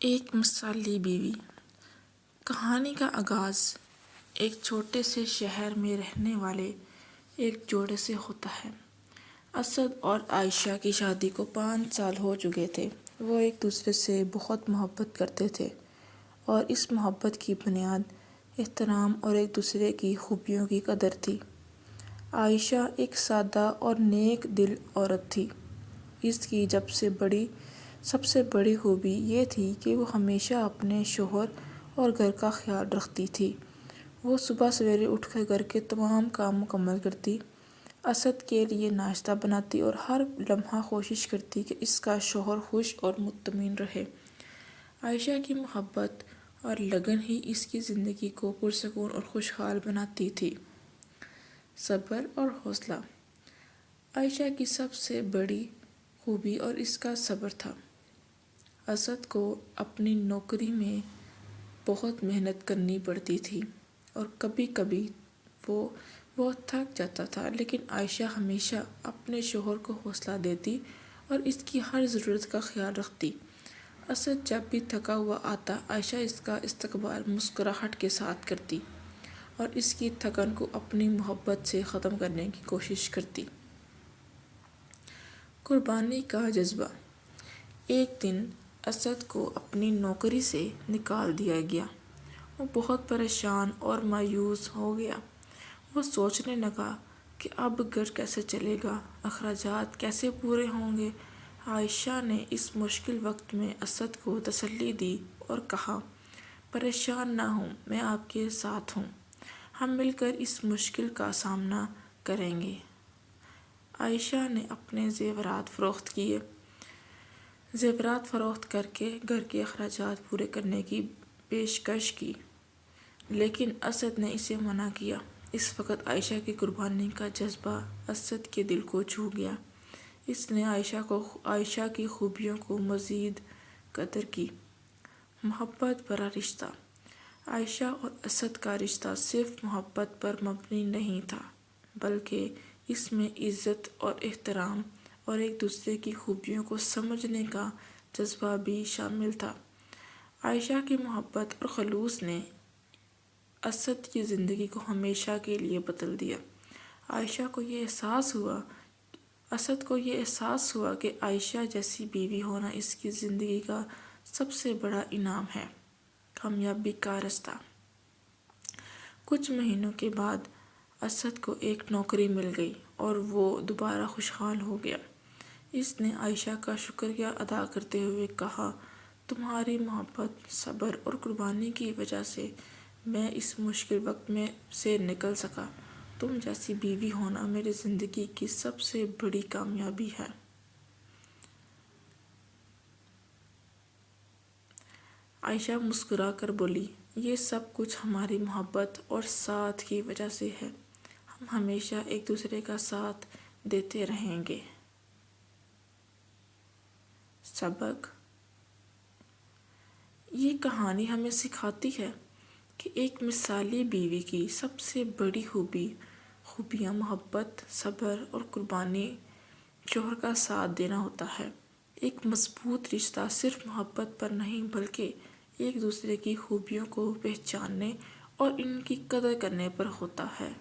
ایک مثالی بیوی۔ کہانی کا آغاز ایک چھوٹے سے شہر میں رہنے والے ایک جوڑے سے ہوتا ہے۔ اسد اور عائشہ کی شادی کو 5 سال ہو چکے تھے۔ وہ ایک دوسرے سے بہت محبت کرتے تھے اور اس محبت کی بنیاد احترام اور ایک دوسرے کی خوبیوں کی قدر تھی۔ عائشہ ایک سادہ اور نیک دل عورت تھی۔ اس کی سب سے بڑی خوبی یہ تھی کہ وہ ہمیشہ اپنے شوہر اور گھر کا خیال رکھتی تھی۔ وہ صبح سویرے اٹھ کر گھر کے تمام کام مکمل کرتی، اسد کے لیے ناشتہ بناتی اور ہر لمحہ کوشش کرتی کہ اس کا شوہر خوش اور مطمئن رہے۔ عائشہ کی محبت اور لگن ہی اس کی زندگی کو پرسکون اور خوشحال بناتی تھی۔ صبر اور حوصلہ۔ عائشہ کی سب سے بڑی خوبی اور اس کا صبر تھا۔ اسد کو اپنی نوکری میں بہت محنت کرنی پڑتی تھی اور کبھی کبھی وہ بہت تھک جاتا تھا، لیکن عائشہ ہمیشہ اپنے شوہر کو حوصلہ دیتی اور اس کی ہر ضرورت کا خیال رکھتی۔ اسد جب بھی تھکا ہوا آتا، عائشہ اس کا استقبال مسکراہٹ کے ساتھ کرتی اور اس کی تھکن کو اپنی محبت سے ختم کرنے کی کوشش کرتی۔ قربانی کا جذبہ۔ ایک دن اسد کو اپنی نوکری سے نکال دیا گیا۔ وہ بہت پریشان اور مایوس ہو گیا۔ وہ سوچنے لگا کہ اب گھر کیسے چلے گا، اخراجات کیسے پورے ہوں گے۔ عائشہ نے اس مشکل وقت میں اسد کو تسلی دی اور کہا، پریشان نہ ہو، میں آپ کے ساتھ ہوں، ہم مل کر اس مشکل کا سامنا کریں گے۔ عائشہ نے اپنے زیورات فروخت کر کے گھر کے اخراجات پورے کرنے کی پیشکش کی، لیکن اسد نے اسے منع کیا۔ اس وقت عائشہ کی قربانی کا جذبہ اسد کے دل کو چھو گیا۔ اس نے عائشہ کی خوبیوں کو مزید قدر کی۔ محبت بھرا رشتہ۔ عائشہ اور اسد کا رشتہ صرف محبت پر مبنی نہیں تھا، بلکہ اس میں عزت اور احترام اور ایک دوسرے کی خوبیوں کو سمجھنے کا جذبہ بھی شامل تھا۔ عائشہ کی محبت اور خلوص نے اسد کی زندگی کو ہمیشہ کے لیے بدل دیا۔ اسد کو یہ احساس ہوا کہ عائشہ جیسی بیوی ہونا اس کی زندگی کا سب سے بڑا انعام ہے۔ کامیابی کا راستہ۔ کچھ مہینوں کے بعد اسد کو ایک نوکری مل گئی اور وہ دوبارہ خوشحال ہو گیا۔ اس نے عائشہ کا شکریہ ادا کرتے ہوئے کہا، تمہاری محبت، صبر اور قربانی کی وجہ سے میں اس مشکل وقت میں سے نکل سکا۔ تم جیسی بیوی ہونا میری زندگی کی سب سے بڑی کامیابی ہے۔ عائشہ مسکرا کر بولی، یہ سب کچھ ہماری محبت اور ساتھ کی وجہ سے ہے۔ ہم ہمیشہ ایک دوسرے کا ساتھ دیتے رہیں گے۔ سبق۔ یہ کہانی ہمیں سکھاتی ہے کہ ایک مثالی بیوی کی سب سے بڑی خوبیاں محبت، صبر اور قربانی، شوہر کا ساتھ دینا ہوتا ہے۔ ایک مضبوط رشتہ صرف محبت پر نہیں بلکہ ایک دوسرے کی خوبیوں کو پہچاننے اور ان کی قدر کرنے پر ہوتا ہے۔